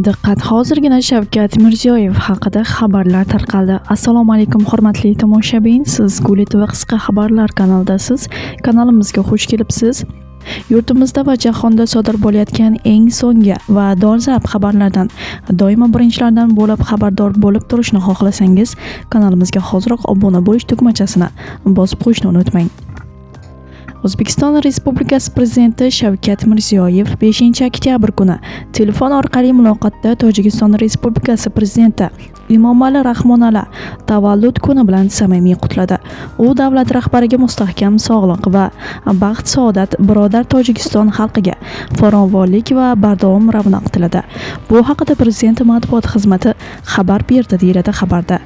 Diqqat, hozirgina Shavkat Mirziyoyev haqida xabarlar tarqaldi. Assalomu alaykum hurmatli tomoshabin, siz Guli TV qisqa xabarlar kanalidasiz. Kanalimizga xush kelibsiz. Yurtimizda va jahonda sodir bo'layotgan eng so'nggi va dolzarb xabarlardan doimo birinchilardan bo'lib xabardor bo'lib turishni xohlasangiz, kanalimizga hoziroq obuna bo'lish tugmachasini bosib qo'yishni unutmang. O'zbekiston Respublikasi Prezidenti Shavkat Mirziyoyev 5-oktyabr kuni telefon orqali muloqotda Tojikiston Respublikasi Prezidenti Emomali Rahmonali tavallud kuni bilan samimiy qutladi. U davlat rahbariga mustahkam sog'liq va baxt-saodat, birodar Tojikiston xalqiga farovonlik va bardavom ravnaq tiladi. Bu haqida Prezident matbuot xizmati xabar berdi, deyiladi xabarda.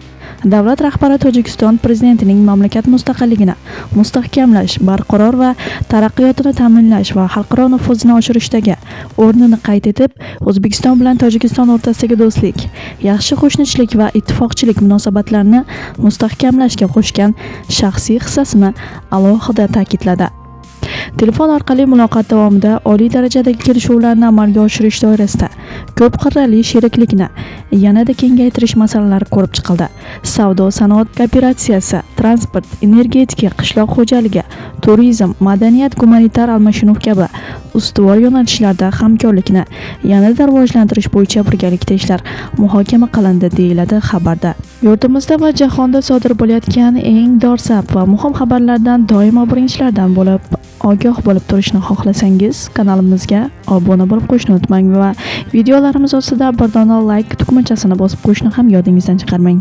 Davlat rahbari Tojikiston prezidentining mamlakat mustaqilligini mustahkamlash, barqaror va taraqqiyotini ta'minlash va xalqaro nufuzini oshirishdagi o'rnini qayd etib, O'zbekiston bilan Tojikiston o'rtasidagi do'stlik, yaxshi qo'shnichilik va ittifoqchilik munosabatlarini mustahkamlashga qo'shgan shaxsiy hissasini alohida ta'kidladi. Telefon orqali muloqot davomida oliy darajadagi kelishuvlarni amalga oshirish doirasida ko'p qirrali sheriklikni yanada kengaytirish masalalari ko'rib chiqildi. Savdo, sanoat kooperatsiyasi, transport, energetika, qishloq xo'jaligi, turizm, madaniyat, gumanitar almashinuv kabi ustuvor yo'nalishlarda hamkorlikni yanada rivojlantirish bo'yicha birgalikda ishlar muhokama qilindi, deyiladi xabarda. Yurtimizda va jahonda sodir bo'layotgan eng dolzarb va muhim xabarlardan doimo birinchilardan bo'lib ogoh bo'lib turishni xohlasangiz, kanalimizga obuna bo'lib qo'yishni unutmang va videolarimiz ostida bir dona like tugmachasini bosib qo'yishni ham yodingizdan chiqarmang.